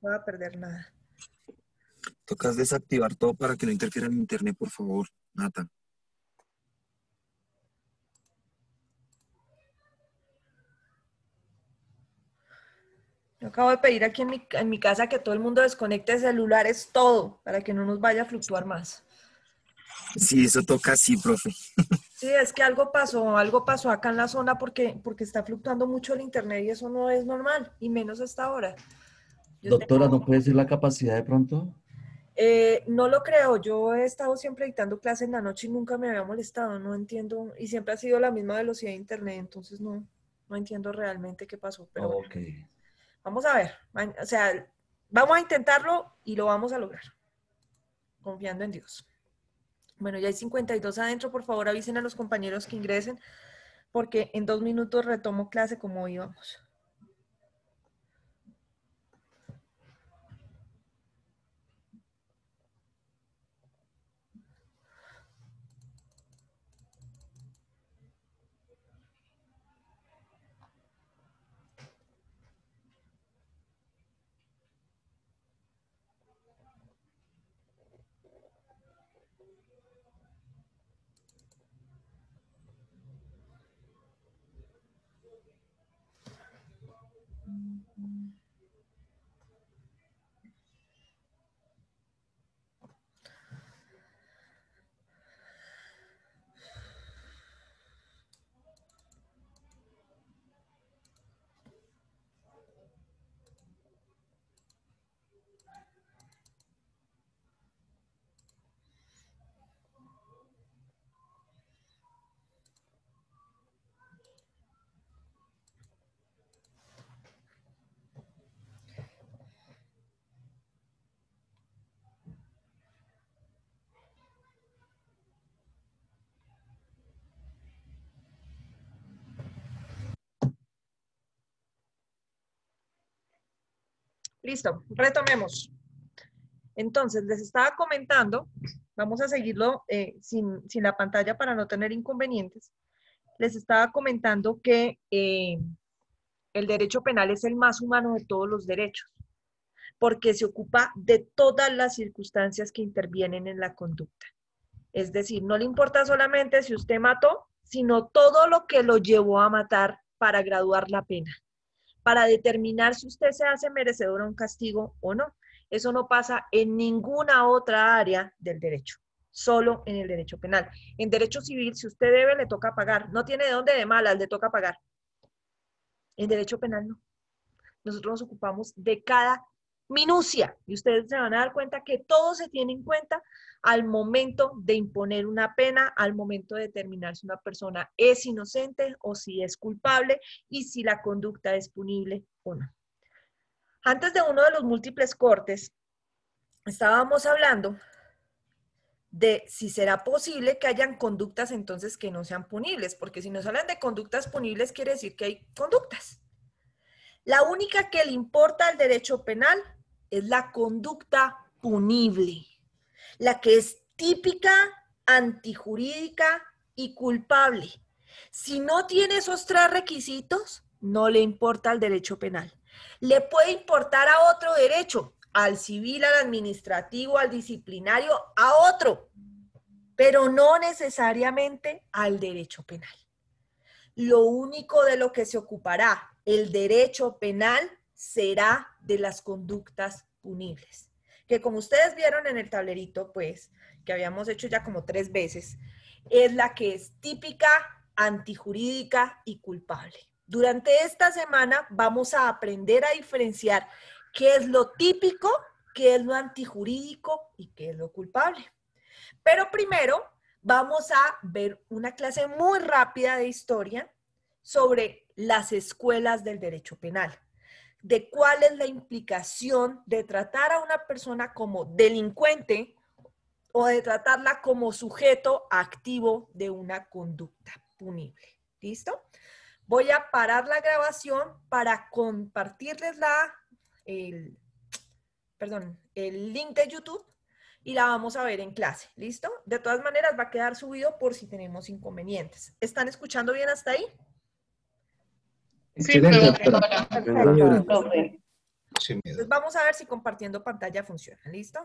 pueda perder nada. Tocas desactivar todo para que no interfiera en internet, por favor, Nata. Yo acabo de pedir aquí en mi casa que todo el mundo desconecte celulares, todo, para que no nos vaya a fluctuar más. Sí, eso toca así, profe. Sí, es que algo pasó acá en la zona porque está fluctuando mucho el internet y eso no es normal, y menos a esta hora. Doctora, ¿no puede ser la capacidad de pronto? No lo creo, yo he estado siempre dictando clases en la noche y nunca me había molestado, no entiendo, y siempre ha sido la misma velocidad de internet, entonces no entiendo realmente qué pasó, pero bueno, Ok. vamos a ver, o sea, vamos a intentarlo y lo vamos a lograr, confiando en Dios. Bueno, ya hay 52 adentro, por favor avisen a los compañeros que ingresen, porque en 2 minutos retomo clase como íbamos. Listo, retomemos. Entonces, les estaba comentando, vamos a seguirlo sin la pantalla para no tener inconvenientes. Les estaba comentando que el derecho penal es el más humano de todos los derechos, porque se ocupa de todas las circunstancias que intervienen en la conducta. Es decir, no le importa solamente si usted mató, sino todo lo que lo llevó a matar para graduar la pena, para determinar si usted se hace merecedor a un castigo o no. Eso no pasa en ninguna otra área del derecho, solo en el derecho penal. En derecho civil, si usted debe, le toca pagar. No tiene de dónde de malas, le toca pagar. En derecho penal no. Nosotros nos ocupamos de cada minucia y ustedes se van a dar cuenta que todo se tiene en cuenta al momento de imponer una pena, al momento de determinar si una persona es inocente o si es culpable y si la conducta es punible o no. Antes de uno de los múltiples cortes, estábamos hablando de si será posible que hayan conductas entonces que no sean punibles, porque si nos hablan de conductas punibles quiere decir que hay conductas. La única que le importa al derecho penal es la conducta punible, la que es típica, antijurídica y culpable. Si no tiene esos 3 requisitos, no le importa al derecho penal. Le puede importar a otro derecho, al civil, al administrativo, al disciplinario, a otro, pero no necesariamente al derecho penal. Lo único de lo que se ocupará el derecho penal será de las conductas punibles, que como ustedes vieron en el tablerito, pues, que habíamos hecho ya como 3 veces, es la que es típica, antijurídica y culpable. Durante esta semana vamos a aprender a diferenciar qué es lo típico, qué es lo antijurídico y qué es lo culpable. Pero primero vamos a ver una clase muy rápida de historia sobre las escuelas del derecho penal, de cuál es la implicación de tratar a una persona como delincuente o de tratarla como sujeto activo de una conducta punible. ¿Listo? Voy a parar la grabación para compartirles el link de YouTube y la vamos a ver en clase, ¿listo? De todas maneras va a quedar subido por si tenemos inconvenientes. ¿Están escuchando bien hasta ahí? Sí, Excelente, profe. doctora. Perfecto. Señora. Profe. Sin miedo. Entonces vamos a ver si compartiendo pantalla funciona. ¿Listo?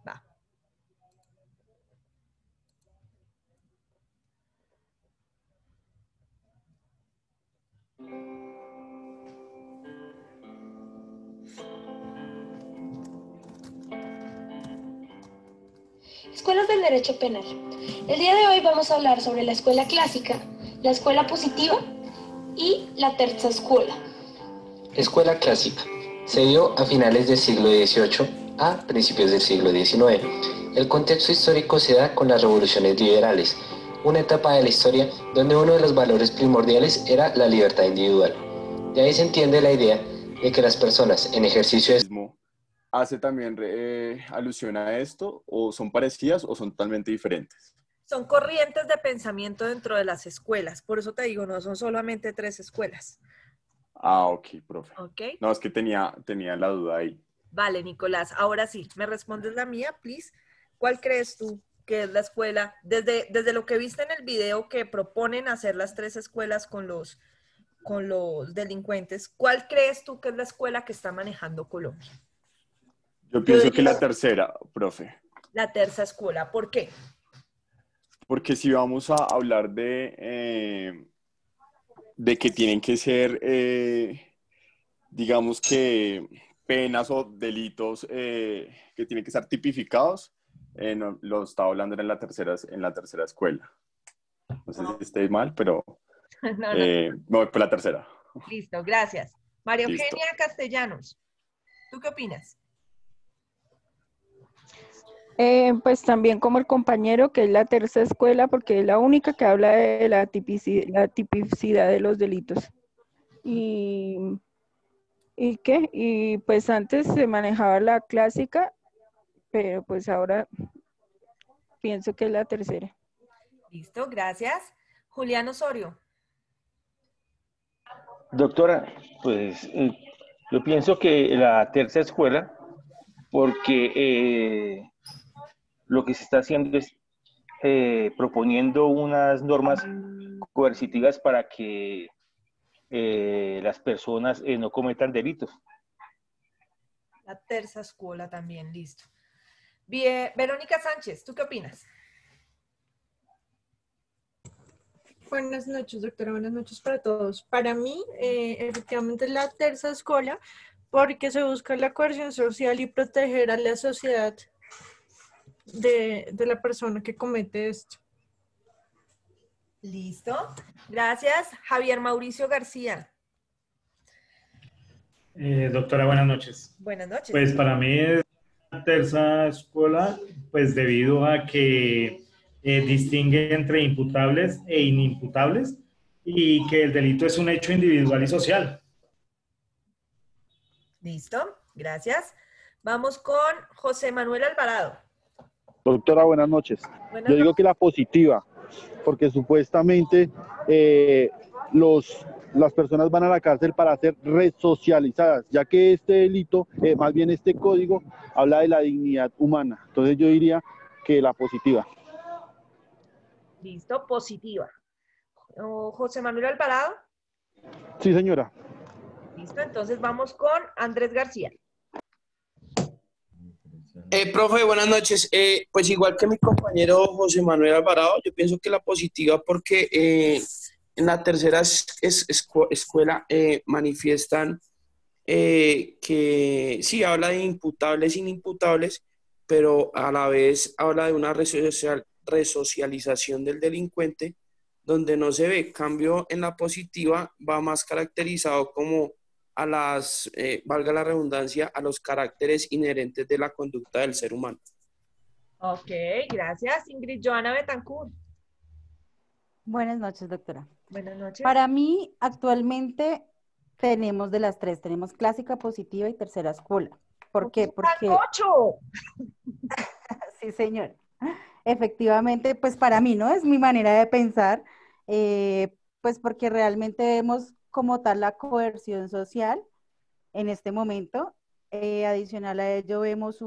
Va. Escuelas del Derecho Penal. El día de hoy vamos a hablar sobre la escuela clásica, la escuela positiva y la terza escuela. Escuela clásica. Se dio a finales del siglo XVIII a principios del siglo XIX. El contexto histórico se da con las revoluciones liberales, una etapa de la historia donde uno de los valores primordiales era la libertad individual. De ahí se entiende la idea de que las personas en ejercicio de ¿Hace también alusión a esto o son parecidas o son totalmente diferentes? Son corrientes de pensamiento dentro de las escuelas. Por eso te digo, no son solamente 3 escuelas. Ah, ok, profe. ¿Ok? No, es que tenía la duda ahí. Vale, Nicolás. Ahora sí, me respondes la mía, please. ¿Cuál crees tú que es la escuela? Desde lo que viste en el video que proponen hacer las 3 escuelas con los delincuentes, ¿cuál crees tú que es la escuela que está manejando Colombia? Yo pienso que la tercera, profe. La terza escuela. ¿Por qué? Porque si vamos a hablar de que tienen que ser, digamos que penas o delitos que tienen que estar tipificados, no, lo estaba hablando en la tercera escuela. No sé si estoy mal, pero No. me voy por la tercera. Listo, gracias. María Listo. Eugenia Castellanos, ¿tú qué opinas? Pues también como el compañero, que es la tercera escuela, porque es la única que habla de la tipicidad de los delitos. ¿Y qué? Y pues antes se manejaba la clásica, pero pues ahora pienso que es la tercera. Listo, gracias. Julián Osorio. Doctora, pues yo pienso que la tercera escuela, porque lo que se está haciendo es proponiendo unas normas coercitivas para que las personas no cometan delitos. La terza escuela también, listo. Bien, Verónica Sánchez, ¿tú qué opinas? Buenas noches, doctora. Buenas noches para todos. Para mí, efectivamente, es la terza escuela porque se busca la coerción social y proteger a la sociedad de la persona que comete esto. Listo, gracias. Javier Mauricio García. Doctora, buenas noches. Buenas noches. Pues para mí es la tercera escuela, pues debido a que distingue entre imputables e inimputables y que el delito es un hecho individual y social. Listo, gracias. Vamos con José Manuel Alvarado. Doctora, buenas noches. Yo digo que la positiva, porque supuestamente las personas van a la cárcel para ser resocializadas, ya que este delito, más bien este código, habla de la dignidad humana. Entonces yo diría que la positiva. Listo, positiva. José Manuel Alvarado. Sí, señora. Listo, entonces vamos con Andrés García. Profe, buenas noches. Pues igual que mi compañero José Manuel Alvarado, yo pienso que la positiva porque en la tercera escuela manifiestan que sí, habla de imputables, inimputables, pero a la vez habla de una resocialización del delincuente, donde no se ve. Cambio en la positiva va más caracterizado como a las, valga la redundancia, a los caracteres inherentes de la conducta del ser humano. Ok, gracias. Ingrid Joana Betancourt. Buenas noches, doctora. Buenas noches. Para mí, actualmente tenemos de las 3, tenemos clásica, positiva y tercera escuela. ¿Por qué? Porque... ¡Sancocho! Sí, señor. Efectivamente, pues para mí, ¿no? Es mi manera de pensar, pues porque realmente vemos como tal la coerción social en este momento. Adicional a ello vemos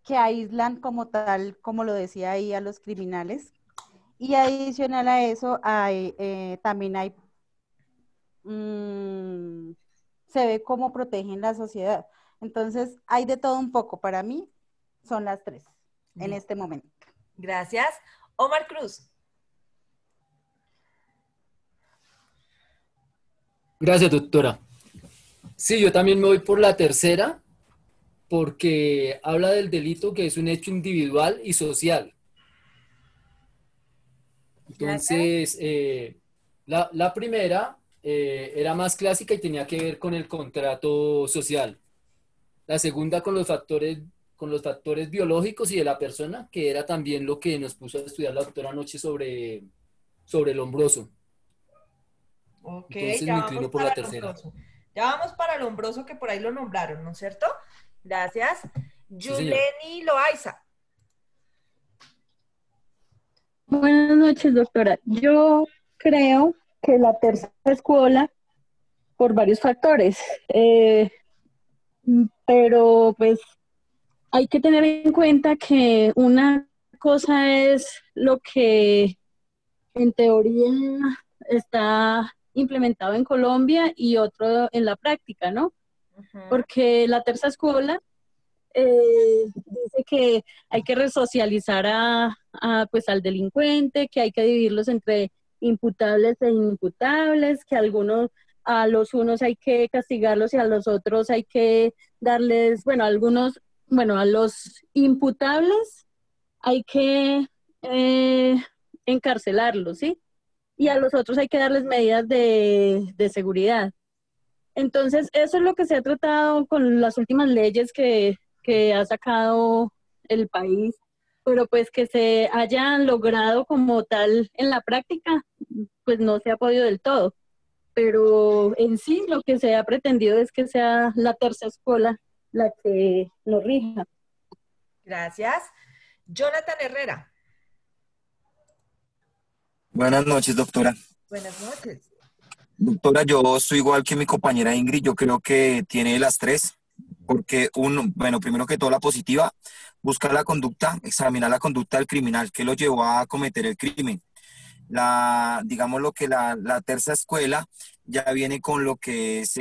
que aíslan como tal, como lo decía ahí, a los criminales. Y adicional a eso, también se ve cómo protegen la sociedad. Entonces, hay de todo un poco. Para mí, son las tres en este momento. Gracias. Omar Cruz. Gracias, doctora. Sí, yo también me voy por la tercera, porque habla del delito que es un hecho individual y social. Entonces, la primera era más clásica y tenía que ver con el contrato social. La segunda con los factores biológicos y de la persona, que era también lo que nos puso a estudiar la doctora anoche sobre el hombroso. Ok, Entonces ya me vamos inclino por para la el tercera. hombroso. Ya vamos para el hombroso que por ahí lo nombraron, ¿no es cierto? Gracias. Sí, señor. Yuleni Loaiza. Buenas noches, doctora. Yo creo que la tercera escuela, por varios factores, pero pues hay que tener en cuenta que una cosa es lo que en teoría está implementado en Colombia y otro en la práctica, ¿no? Porque la tercera escuela dice que hay que resocializar pues al delincuente, que hay que dividirlos entre imputables e inimputables, que a los unos hay que castigarlos y a los otros hay que darles, a los imputables hay que encarcelarlos, ¿sí? Y a los otros hay que darles medidas de seguridad. Entonces, eso es lo que se ha tratado con las últimas leyes que ha sacado el país, pero pues que se hayan logrado como tal en la práctica, pues no se ha podido del todo. Pero en sí lo que se ha pretendido es que sea la tercera escuela la que nos rija. Gracias. Jonathan Herrera. Buenas noches, doctora. Buenas noches. Doctora, yo soy igual que mi compañera Ingrid, yo creo que tiene las tres, porque primero que todo la positiva, buscar la conducta, examinar la conducta del criminal que lo llevó a cometer el crimen. Digamos lo que la tercera escuela ya viene con lo que es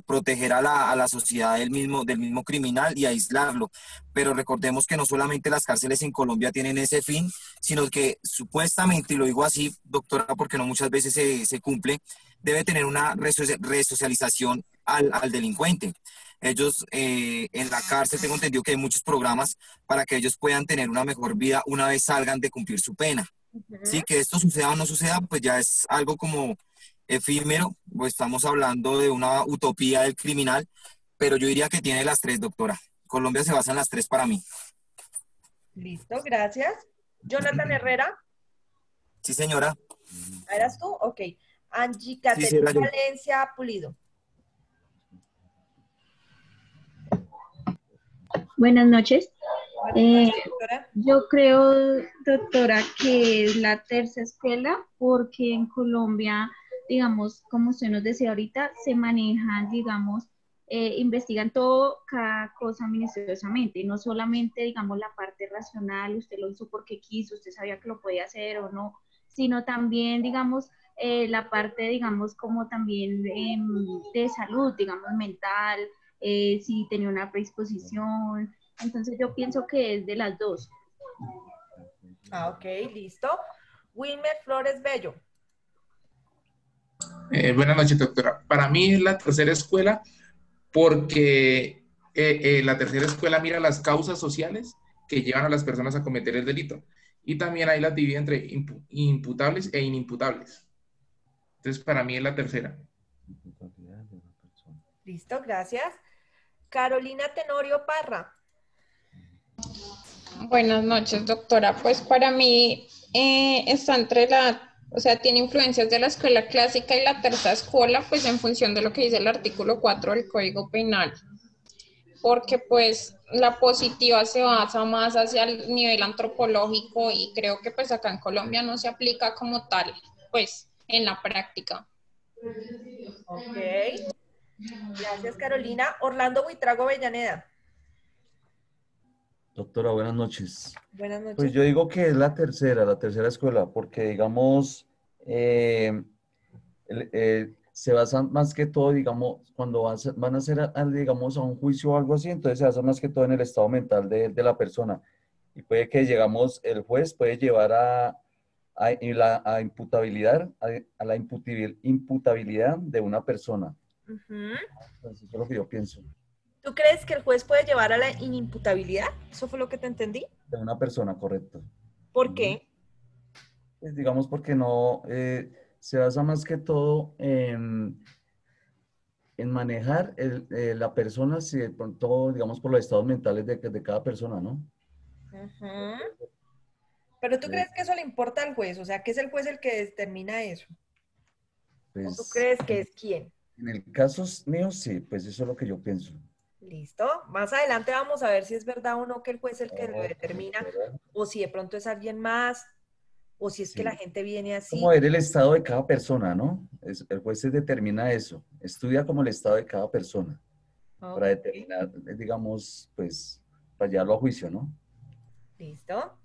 proteger a la sociedad del mismo criminal y aislarlo. Pero recordemos que no solamente las cárceles en Colombia tienen ese fin, sino que supuestamente, y lo digo así, doctora, porque no muchas veces se cumple, debe tener una resocialización al delincuente. Ellos en la cárcel, tengo entendido que hay muchos programas para que ellos puedan tener una mejor vida una vez salgan de cumplir su pena. Sí, que esto suceda o no suceda, pues ya es algo como efímero, pues estamos hablando de una utopía del criminal, pero yo diría que tiene las tres, doctora. Colombia se basa en las tres para mí. Listo, gracias. Jonathan Herrera. Sí, señora. ¿Eras tú? Ok. Angie Sí, Caterina era yo. Valencia Pulido. Buenas noches. Doctora. Yo creo, doctora, que es la tercera escuela porque en Colombia, digamos, como usted nos decía ahorita, se manejan, digamos, investigan todo, cada cosa minuciosamente, no solamente, digamos, la parte racional, usted lo hizo porque quiso, usted sabía que lo podía hacer o no, sino también, digamos, la parte, digamos, como también de salud, digamos, mental, si tenía una predisposición. Entonces yo pienso que es de las dos. Ah, ok, listo. Wilmer Flores Bello. Buenas noches, doctora. Para mí es la tercera escuela porque la tercera escuela mira las causas sociales que llevan a las personas a cometer el delito y también hay la divide entre imputables e inimputables. Entonces, para mí es la tercera. Listo, gracias. Carolina Tenorio Parra. Buenas noches, doctora. Pues para mí está entre tiene influencias de la escuela clásica y la tercera escuela, pues en función de lo que dice el artículo 4 del Código Penal. Porque pues la positiva se basa más hacia el nivel antropológico y creo que pues acá en Colombia no se aplica como tal, pues en la práctica. Ok. Gracias, Carolina. Orlando Buitrago Avellaneda. Doctora, buenas noches. Buenas noches. Pues yo digo que es la tercera escuela, porque digamos, se basa más que todo, digamos, cuando van a hacer, digamos, a un juicio o algo así, entonces se basa más que todo en el estado mental de la persona. Y puede que, llegamos, el juez puede llevar a imputabilidad, a la imputabilidad de una persona. Ujú. Entonces, eso es lo que yo pienso. ¿Tú crees que el juez puede llevar a la inimputabilidad? ¿Eso fue lo que te entendí? De una persona, correcto. ¿Por qué? Pues digamos porque no, se basa más que todo en manejar la persona, si de pronto, digamos, por los estados mentales de cada persona, ¿no? Ujú. ¿Pero tú crees que eso le importa al juez? O sea, ¿que es el juez el que determina eso? ¿O tú Pues crees que es quién? en el caso mío, sí, pues eso es lo que yo pienso. ¿Listo? Más adelante vamos a ver si es verdad o no que el juez es el que lo determina, o si de pronto es alguien más, o si es que la Sí. gente viene así. Como ver el estado de cada persona, ¿no? El juez se determina eso, estudia como el estado de cada persona para Ok. determinar, digamos, pues, para llevarlo a juicio, ¿no? ¿Listo?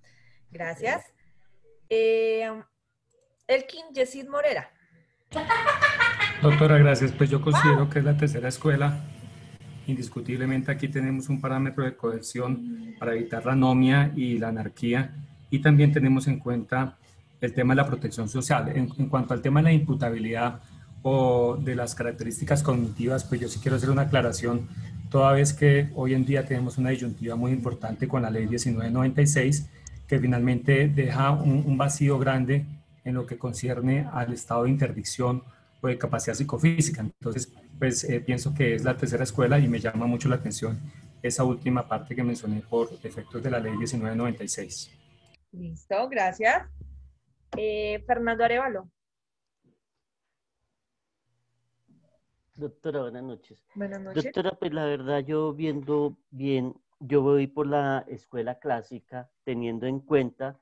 Gracias. Elkin Yesid Morera. Doctora, gracias. Pues yo considero que es la tercera escuela. Indiscutiblemente aquí tenemos un parámetro de cohesión para evitar la anomia y la anarquía, y también tenemos en cuenta el tema de la protección social. En cuanto al tema de la imputabilidad o de las características cognitivas, pues yo sí quiero hacer una aclaración, toda vez que hoy en día tenemos una disyuntiva muy importante con la ley 1996, que finalmente deja un vacío grande en lo que concierne al estado de interdicción o de capacidad psicofísica. Entonces, pues pienso que es la tercera escuela y me llama mucho la atención esa última parte que mencioné por efectos de la ley 1996. Listo, gracias. Fernando Arevalo. Doctora, buenas noches. Buenas noches. Doctora, pues la verdad yo viendo bien, yo voy por la escuela clásica teniendo en cuenta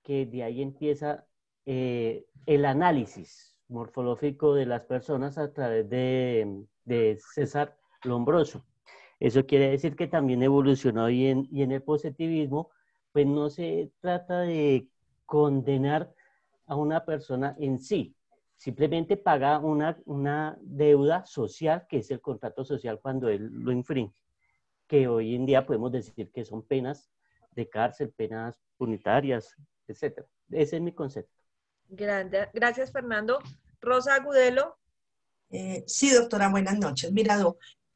que de ahí empieza el análisis morfológico de las personas a través de César Lombroso. Eso quiere decir que también evolucionó y en el positivismo, pues no se trata de condenar a una persona en sí, simplemente paga una deuda social, que es el contrato social cuando él lo infringe, que hoy en día podemos decir que son penas de cárcel, penas punitarias, etc. Ese es mi concepto. Gracias, Fernando. Rosa Agudelo. Sí, doctora, buenas noches. Mira,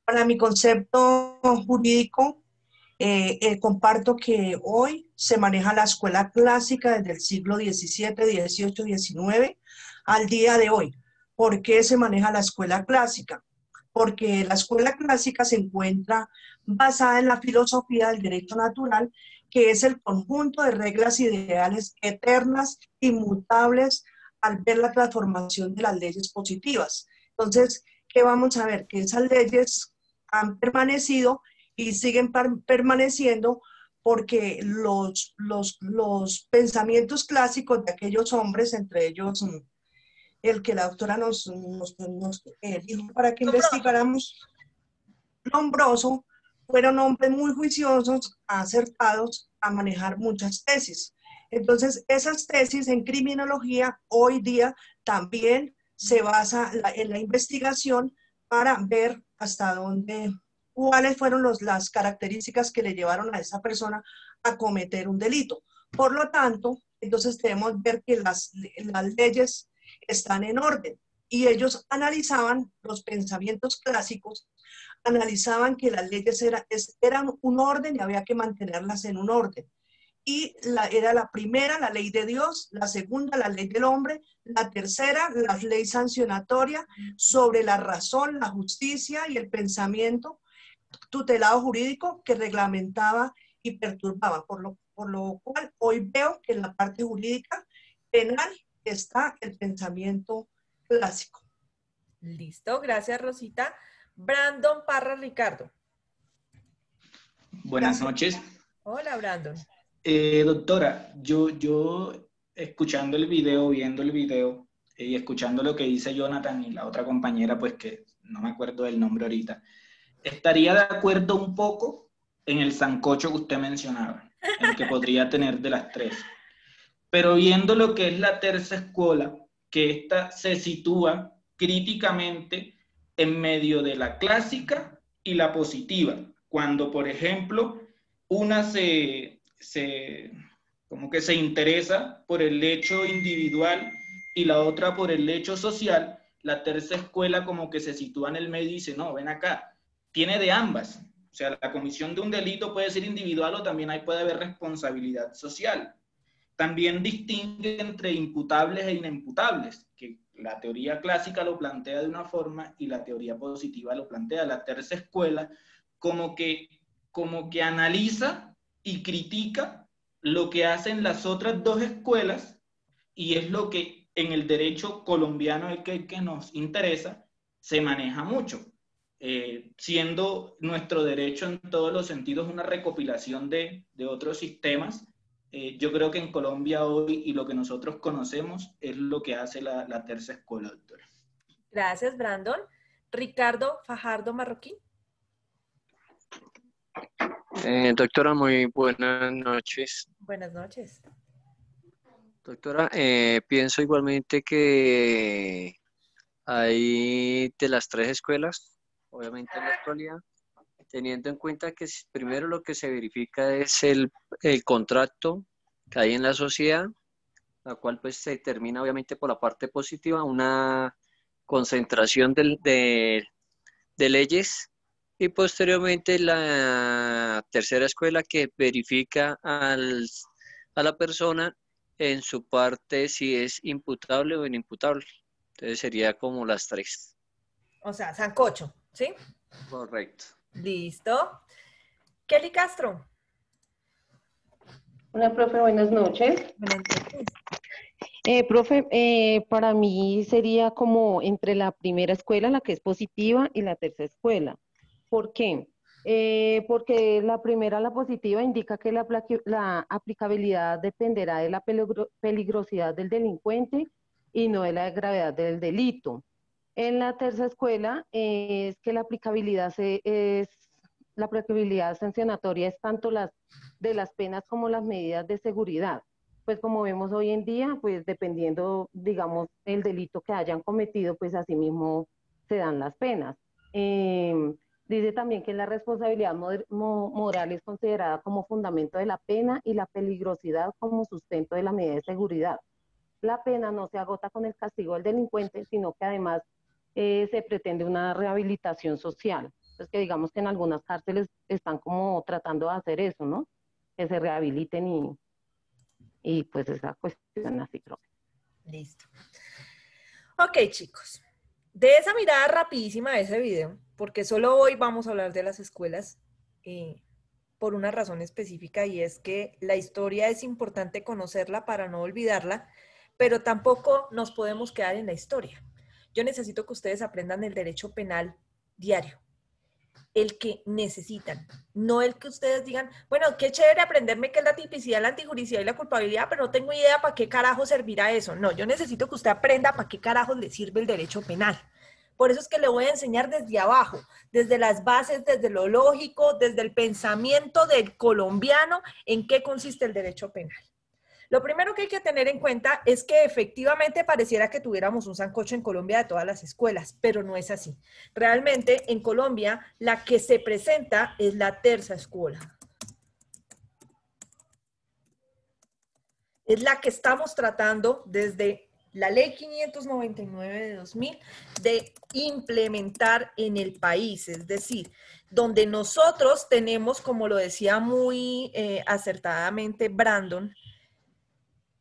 para mi concepto jurídico, comparto que hoy se maneja la escuela clásica desde el siglo XVII, XVIII, XIX al día de hoy. ¿Por qué se maneja la escuela clásica? Porque la escuela clásica se encuentra basada en la filosofía del derecho natural, que es el conjunto de reglas ideales eternas, inmutables, al ver la transformación de las leyes positivas. Entonces, ¿qué vamos a ver? Que esas leyes han permanecido y siguen permaneciendo porque los pensamientos clásicos de aquellos hombres, entre ellos el que la doctora nos dijo para que investigáramos, Lombroso, fueron hombres muy juiciosos, acertados a manejar muchas tesis. Entonces, esas tesis en criminología hoy día también se basa en la investigación para ver hasta dónde, cuáles fueron las características que le llevaron a esa persona a cometer un delito. Por lo tanto, entonces debemos ver que las leyes están en orden y ellos analizaban los pensamientos clásicos, analizaban que las leyes eran un orden y había que mantenerlas en un orden. Y era la primera, la ley de Dios; la segunda, la ley del hombre; la tercera, la ley sancionatoria sobre la razón, la justicia y el pensamiento tutelado jurídico que reglamentaba y perturbaba. Por lo cual hoy veo que en la parte jurídica penal está el pensamiento clásico. Listo, gracias Rosita. Brandon Parra Ricardo. Buenas noches. Hola, Brandon. Doctora, yo escuchando el video, viendo el video y escuchando lo que dice Jonathan y la otra compañera, pues que no me acuerdo del nombre ahorita, estaría de acuerdo un poco en el sancocho que usted mencionaba, el que podría tener de las tres. Pero viendo lo que es la tercera escuela, que esta se sitúa críticamente en medio de la clásica y la positiva, cuando, por ejemplo, una como que se interesa por el hecho individual y la otra por el hecho social, la tercera escuela como que se sitúa en el medio y dice, no, ven acá, tiene de ambas. O sea, la comisión de un delito puede ser individual o también ahí puede haber responsabilidad social. También distingue entre imputables e inimputables, que la teoría clásica lo plantea de una forma y la teoría positiva lo plantea. La tercera escuela como que analiza y critica lo que hacen las otras dos escuelas, y es lo que en el derecho colombiano, el que nos interesa, se maneja mucho. Siendo nuestro derecho en todos los sentidos una recopilación de otros sistemas, yo creo que en Colombia hoy y lo que nosotros conocemos es lo que hace la tercera escuela, doctora. Gracias, Brandon. Ricardo Fajardo Marroquín. Doctora, muy buenas noches. Buenas noches. Doctora, pienso igualmente que hay de las tres escuelas, obviamente en la actualidad, teniendo en cuenta que primero lo que se verifica es el contrato que hay en la sociedad, la cual pues se determina obviamente por la parte positiva, una concentración de leyes, y posteriormente la tercera escuela que verifica a la persona en su parte si es imputable o inimputable. Entonces sería como las tres. O sea, sancocho, ¿sí? Correcto. Listo. Kelly Castro. Hola, profe, buenas noches. Buenas noches. Profe, para mí sería como entre la primera escuela, la que es positiva, y la tercera escuela. ¿Por qué? Porque la primera, la positiva, indica que la aplicabilidad dependerá de la peligrosidad del delincuente y no de la gravedad del delito. En la tercera escuela es que la aplicabilidad sancionatoria es tanto de las penas como las medidas de seguridad. Pues como vemos hoy en día, pues dependiendo, digamos, el delito que hayan cometido, pues así mismo se dan las penas. Dice también que la responsabilidad moral es considerada como fundamento de la pena y la peligrosidad como sustento de la medida de seguridad. La pena no se agota con el castigo del delincuente, sino que además se pretende una rehabilitación social. Pues que digamos que en algunas cárceles están como tratando de hacer eso, ¿no? Que se rehabiliten y pues esa cuestión así creo. Listo. Ok, chicos. De esa mirada rapidísima de ese video, porque solo hoy vamos a hablar de las escuelas por una razón específica, y es que la historia es importante conocerla para no olvidarla, pero tampoco nos podemos quedar en la historia. Yo necesito que ustedes aprendan el derecho penal diario, el que necesitan, no el que ustedes digan, bueno, qué chévere aprenderme qué es la tipicidad, la antijuricidad y la culpabilidad, pero no tengo idea para qué carajo servirá eso. No, yo necesito que usted aprenda para qué carajo le sirve el derecho penal. Por eso es que le voy a enseñar desde abajo, desde las bases, desde lo lógico, desde el pensamiento del colombiano, en qué consiste el derecho penal. Lo primero que hay que tener en cuenta es que efectivamente pareciera que tuviéramos un sancocho en Colombia de todas las escuelas, pero no es así. Realmente en Colombia la que se presenta es la tercera escuela. Es la que estamos tratando desde la ley 599 de 2000 de implementar en el país, es decir, donde nosotros tenemos, como lo decía muy acertadamente Brandon,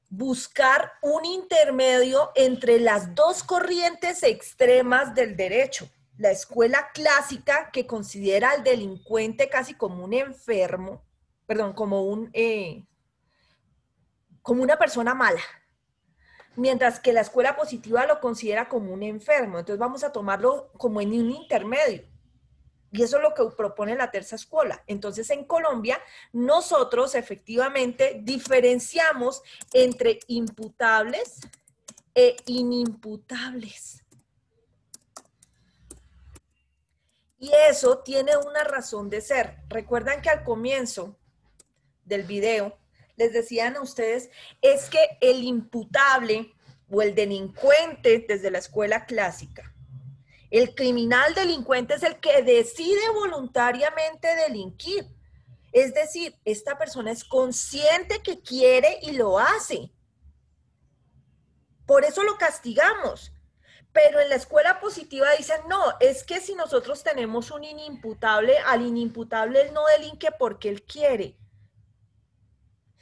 buscar un intermedio entre las dos corrientes extremas del derecho. La escuela clásica, que considera al delincuente casi como un enfermo, perdón, como una persona mala, mientras que la escuela positiva lo considera como un enfermo. Entonces vamos a tomarlo como en un intermedio. Y eso es lo que propone la tercera escuela. Entonces, en Colombia, nosotros efectivamente diferenciamos entre imputables e inimputables. Y eso tiene una razón de ser. Recuerdan que al comienzo del video les decían a ustedes, es que el imputable o el delincuente desde la escuela clásica, el criminal delincuente es el que decide voluntariamente delinquir. Es decir, esta persona es consciente que quiere y lo hace. Por eso lo castigamos. Pero en la escuela positiva dicen, no, es que si nosotros tenemos un inimputable, al inimputable él no delinque porque él quiere,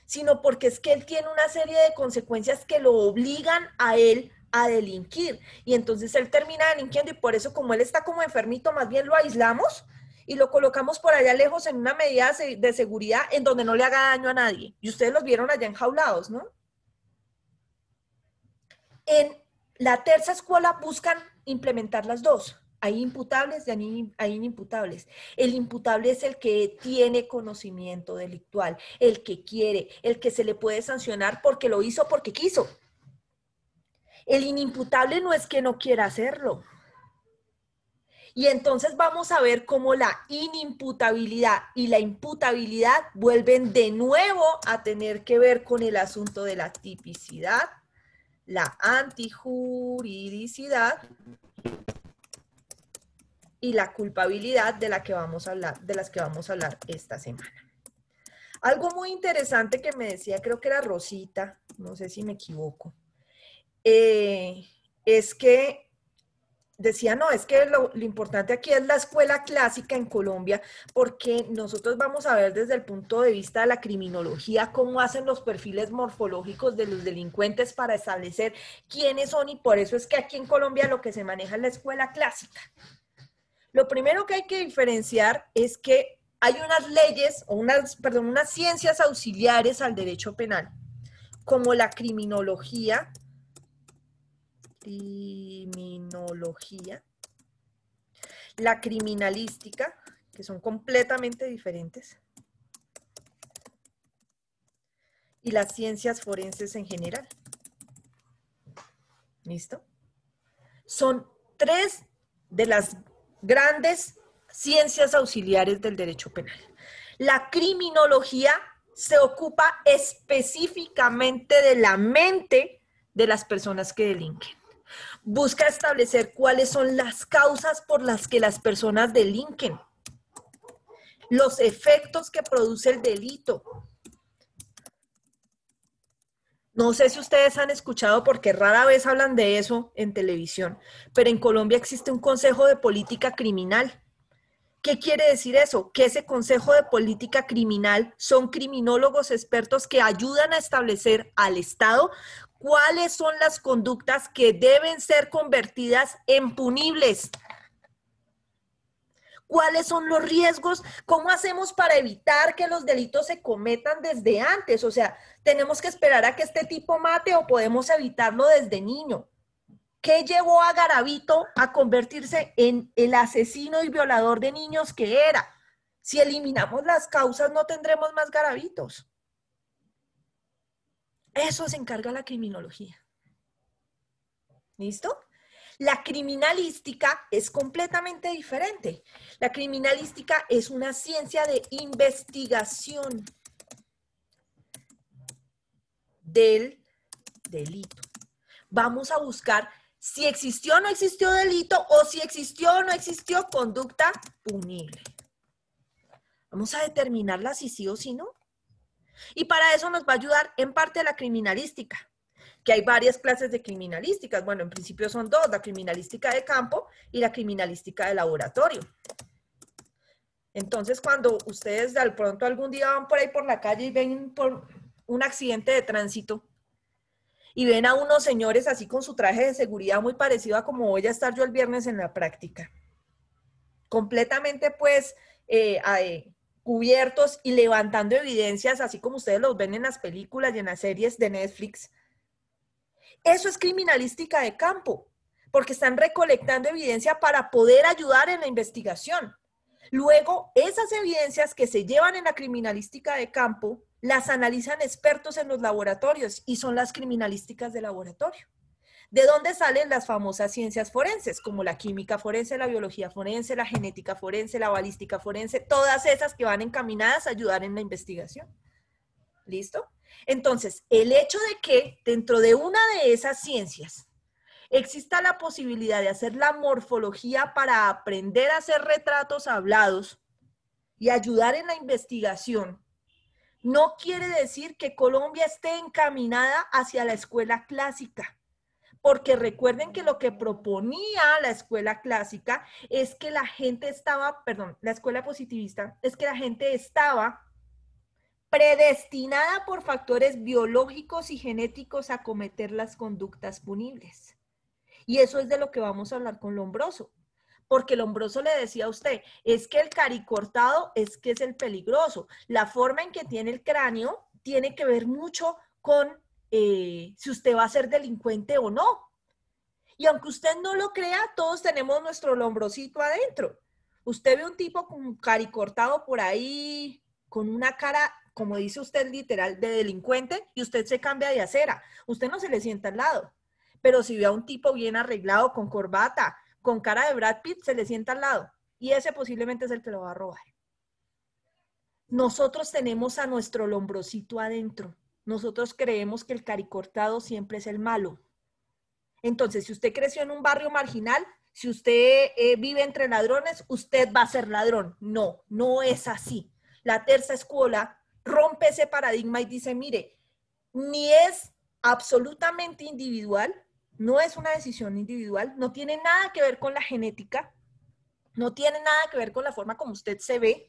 sino porque es que él tiene una serie de consecuencias que lo obligan a él a delinquir. Y entonces él termina delinquiendo y por eso como él está como enfermito, más bien lo aislamos y lo colocamos por allá lejos en una medida de seguridad en donde no le haga daño a nadie. Y ustedes los vieron allá enjaulados, ¿no? En la tercera escuela buscan implementar las dos. Hay imputables y hay inimputables. El imputable es el que tiene conocimiento delictual, el que quiere, el que se le puede sancionar porque lo hizo, porque quiso. El inimputable no es que no quiera hacerlo. Y entonces vamos a ver cómo la inimputabilidad y la imputabilidad vuelven de nuevo a tener que ver con el asunto de la tipicidad, la antijuridicidad y la culpabilidad de las que vamos a hablar esta semana. Algo muy interesante que me decía, creo que era Rosita, no sé si me equivoco, es que decía, no, es que lo importante aquí es la escuela clásica en Colombia, porque nosotros vamos a ver desde el punto de vista de la criminología cómo hacen los perfiles morfológicos de los delincuentes para establecer quiénes son, y por eso es que aquí en Colombia lo que se maneja es la escuela clásica. Lo primero que hay que diferenciar es que hay unas leyes, o unas ciencias auxiliares al derecho penal, como la criminología, la criminalística, que son completamente diferentes, y las ciencias forenses en general. ¿Listo? Son tres de las grandes ciencias auxiliares del derecho penal. La criminología se ocupa específicamente de la mente de las personas que delinquen. Busca establecer cuáles son las causas por las que las personas delinquen, los efectos que produce el delito. No sé si ustedes han escuchado, porque rara vez hablan de eso en televisión, pero en Colombia existe un Consejo de Política Criminal. ¿Qué quiere decir eso? Que ese Consejo de Política Criminal son criminólogos expertos que ayudan a establecer al Estado cuáles son las conductas que deben ser convertidas en punibles. ¿Cuáles son los riesgos? ¿Cómo hacemos para evitar que los delitos se cometan desde antes? O sea, ¿tenemos que esperar a que este tipo mate o podemos evitarlo desde niño? ¿Qué llevó a Garavito a convertirse en el asesino y violador de niños que era? Si eliminamos las causas, no tendremos más Garavitos. Eso se encarga la criminología. ¿Listo? La criminalística es completamente diferente. La criminalística es una ciencia de investigación del delito. Vamos a buscar si existió o no existió delito, o si existió o no existió conducta punible. Vamos a determinarla si sí o si no. Y para eso nos va a ayudar en parte la criminalística, que hay varias clases de criminalísticas. Bueno, en principio son dos, la criminalística de campo y la criminalística de laboratorio. Entonces, cuando ustedes de pronto algún día van por ahí por la calle y ven por un accidente de tránsito y ven a unos señores así con su traje de seguridad muy parecido a como voy a estar yo el viernes en la práctica, completamente pues cubiertos y levantando evidencias, así como ustedes los ven en las películas y en las series de Netflix. Eso es criminalística de campo, porque están recolectando evidencia para poder ayudar en la investigación. Luego, esas evidencias que se llevan en la criminalística de campo, las analizan expertos en los laboratorios y son las criminalísticas de laboratorio. ¿De dónde salen las famosas ciencias forenses? Como la química forense, la biología forense, la genética forense, la balística forense, todas esas que van encaminadas a ayudar en la investigación. ¿Listo? Entonces, el hecho de que dentro de una de esas ciencias exista la posibilidad de hacer la morfología para aprender a hacer retratos hablados y ayudar en la investigación, no quiere decir que Colombia esté encaminada hacia la escuela clásica, porque recuerden que lo que proponía la escuela clásica es que la gente estaba, perdón, la escuela positivista, es que la gente estaba predestinada por factores biológicos y genéticos a cometer las conductas punibles. Y eso es de lo que vamos a hablar con Lombroso. Porque Lombroso le decía a usted, es que el caricortado es que es el peligroso. La forma en que tiene el cráneo tiene que ver mucho con si usted va a ser delincuente o no. Y aunque usted no lo crea, todos tenemos nuestro lombrosito adentro. Usted ve un tipo con caricortado por ahí, con una cara, como dice usted literal, de delincuente, y usted se cambia de acera. Usted no se le sienta al lado. Pero si ve a un tipo bien arreglado, con corbata, con cara de Brad Pitt, se le sienta al lado. Y ese posiblemente es el que lo va a robar. Nosotros tenemos a nuestro lombrosito adentro. Nosotros creemos que el caricortado siempre es el malo. Entonces, si usted creció en un barrio marginal, si usted vive entre ladrones, usted va a ser ladrón. No, no es así. La tercera escuela rompe ese paradigma y dice, mire, ni es absolutamente individual, no es una decisión individual, no tiene nada que ver con la genética, no tiene nada que ver con la forma como usted se ve,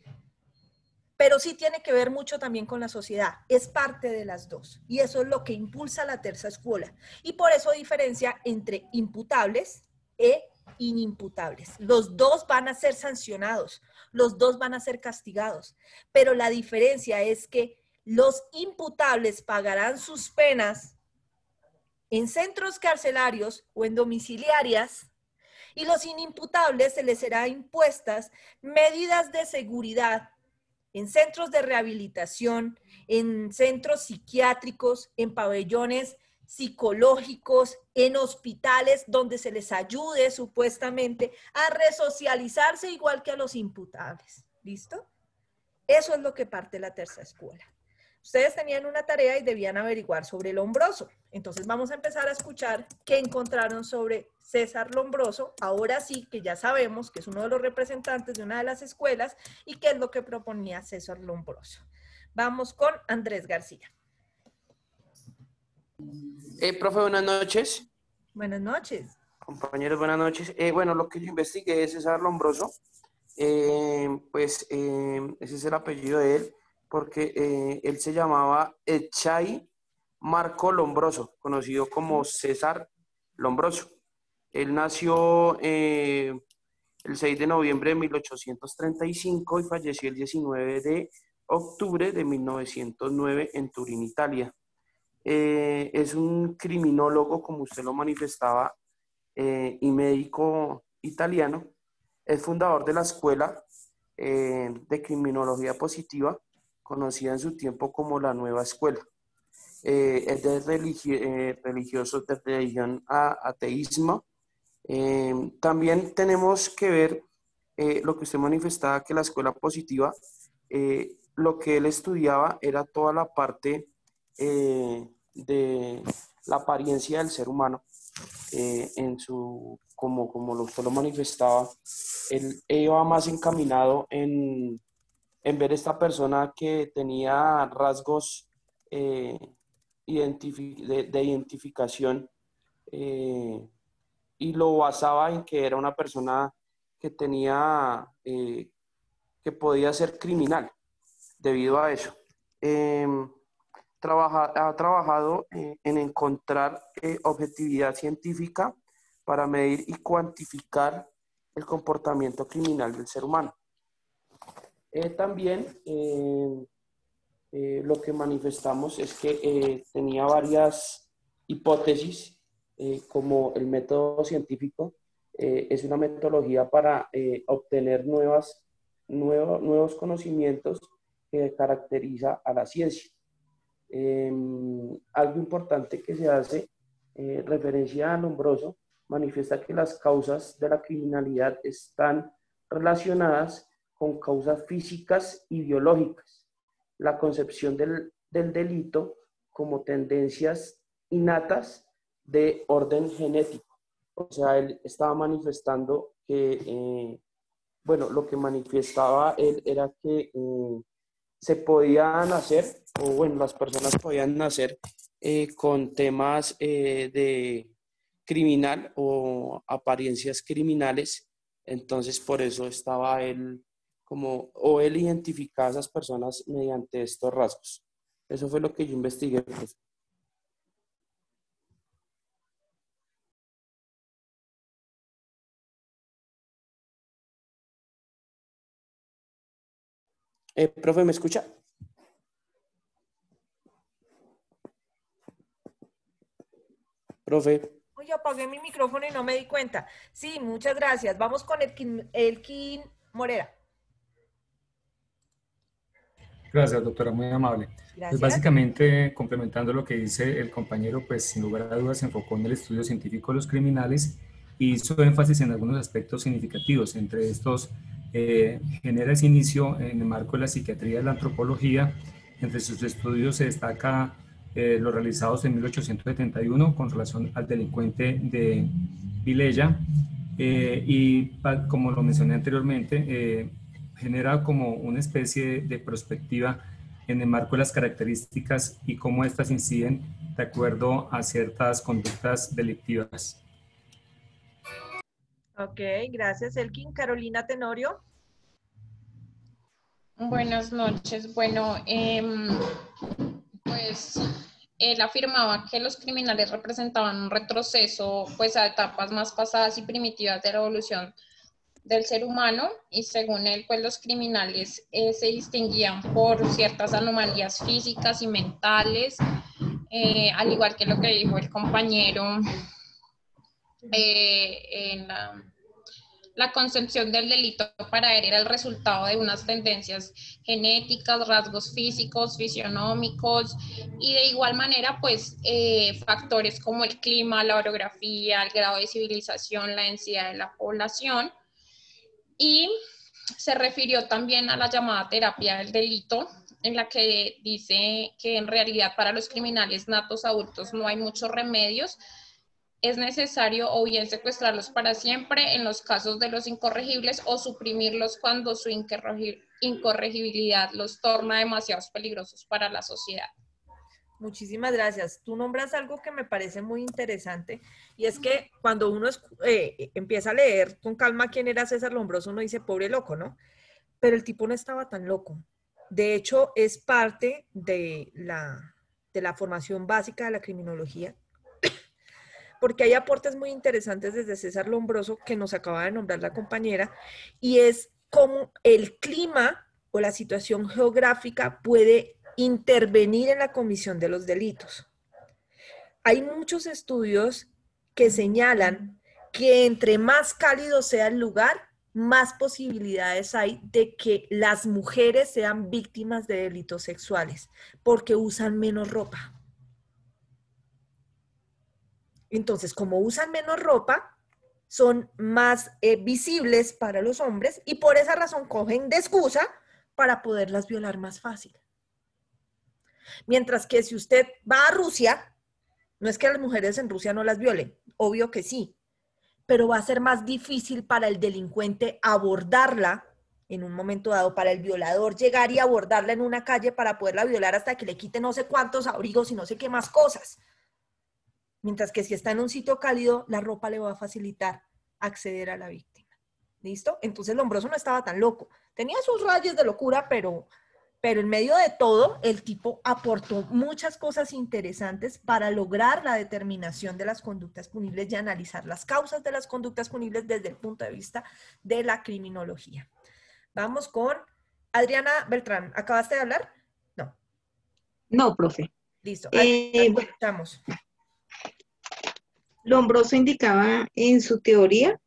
pero sí tiene que ver mucho también con la sociedad. Es parte de las dos. Y eso es lo que impulsa la tercera escuela. Y por eso diferencia entre imputables e inimputables. Los dos van a ser sancionados, los dos van a ser castigados. Pero la diferencia es que los imputables pagarán sus penas en centros carcelarios o en domiciliarias, y los inimputables se les será impuestas medidas de seguridad en centros de rehabilitación, en centros psiquiátricos, en pabellones psicológicos, en hospitales donde se les ayude supuestamente a resocializarse igual que a los imputables. ¿Listo? Eso es lo que parte la tercera escuela. Ustedes tenían una tarea y debían averiguar sobre Lombroso. Entonces vamos a empezar a escuchar qué encontraron sobre César Lombroso. Ahora sí que ya sabemos que es uno de los representantes de una de las escuelas y qué es lo que proponía César Lombroso. Vamos con Andrés García. Profe, buenas noches. Buenas noches. Compañeros, buenas noches. Bueno, lo que yo investigué es César Lombroso. Ese es el apellido de él, porque él se llamaba Echai Marco Lombroso, conocido como César Lombroso. Él nació el 6 de noviembre de 1835 y falleció el 19 de octubre de 1909 en Turín, Italia. Es un criminólogo, como usted lo manifestaba, y médico italiano. Es fundador de la Escuela de Criminología Positiva, conocida en su tiempo como la Nueva Escuela. Es de religioso, de religión ateísmo. También tenemos que ver lo que usted manifestaba, que la Escuela Positiva, lo que él estudiaba era toda la parte de la apariencia del ser humano, como usted lo manifestaba. Él iba más encaminado en ver esta persona que tenía rasgos de identificación, y lo basaba en que era una persona que tenía, que podía ser criminal debido a eso. Ha trabajado en encontrar objetividad científica para medir y cuantificar el comportamiento criminal del ser humano. También lo que manifestamos es que tenía varias hipótesis, como el método científico es una metodología para obtener nuevos conocimientos que caracteriza a la ciencia. Algo importante que se hace referencia a Lombroso, manifiesta que las causas de la criminalidad están relacionadas con causas físicas y biológicas. La concepción del delito como tendencias innatas de orden genético. O sea, él estaba manifestando que, bueno, lo que manifestaba él era que se podía nacer, o bueno, las personas podían nacer con temas de criminal o apariencias criminales. Entonces, por eso estaba él como, o él identificaba a esas personas mediante estos rasgos. Eso fue lo que yo investigué. Pues. Profe, ¿me escucha? Profe. Oye, apagué mi micrófono y no me di cuenta. Sí, muchas gracias. Vamos con Elkin Morera. Gracias, doctora, muy amable. Gracias. Pues básicamente, complementando lo que dice el compañero, pues sin lugar a dudas se enfocó en el estudio científico de los criminales y hizo énfasis en algunos aspectos significativos. Entre estos, genera ese inicio en el marco de la psiquiatría y la antropología. Entre sus estudios se destaca los realizados en 1871 con relación al delincuente de Vilella como lo mencioné anteriormente, genera como una especie de perspectiva en el marco de las características y cómo éstas inciden de acuerdo a ciertas conductas delictivas. Ok, gracias, Elkin. Carolina Tenorio. Buenas noches. Bueno, pues él afirmaba que los criminales representaban un retroceso pues a etapas más pasadas y primitivas de la evolución del ser humano, y según él pues los criminales se distinguían por ciertas anomalías físicas y mentales, al igual que lo que dijo el compañero en la concepción del delito para él era el resultado de unas tendencias genéticas, rasgos físicos, fisionómicos, y de igual manera, pues, factores como el clima, la orografía, el grado de civilización, la densidad de la población. Y se refirió también a la llamada terapia del delito, en la que dice que en realidad para los criminales natos adultos no hay muchos remedios. Es necesario o bien secuestrarlos para siempre en los casos de los incorregibles o suprimirlos cuando su incorregibilidad los torna demasiado peligrosos para la sociedad. Muchísimas gracias. Tú nombras algo que me parece muy interesante, y es que cuando uno empieza a leer con calma quién era César Lombroso, uno dice, pobre loco, ¿no? Pero el tipo no estaba tan loco. De hecho, es parte de la formación básica de la criminología, porque hay aportes muy interesantes desde César Lombroso que nos acaba de nombrar la compañera, y es cómo el clima o la situación geográfica puede intervenir en la comisión de los delitos. Hay muchos estudios que señalan que entre más cálido sea el lugar, más posibilidades hay de que las mujeres sean víctimas de delitos sexuales, porque usan menos ropa. Entonces, como usan menos ropa, son más visibles para los hombres, y por esa razón cogen de excusa para poderlas violar más fácil. Mientras que si usted va a Rusia, no es que las mujeres en Rusia no las violen, obvio que sí, pero va a ser más difícil para el delincuente abordarla en un momento dado, para el violador llegar y abordarla en una calle para poderla violar hasta que le quite no sé cuántos abrigos y no sé qué más cosas. Mientras que si está en un sitio cálido, la ropa le va a facilitar acceder a la víctima. ¿Listo? Entonces Lombroso no estaba tan loco. Tenía sus rayos de locura, pero en medio de todo, el tipo aportó muchas cosas interesantes para lograr la determinación de las conductas punibles y analizar las causas de las conductas punibles desde el punto de vista de la criminología. Vamos con Adriana Beltrán. ¿Acabaste de hablar? No. No, profe. Listo. Escuchamos. Lombroso indicaba en su teoría,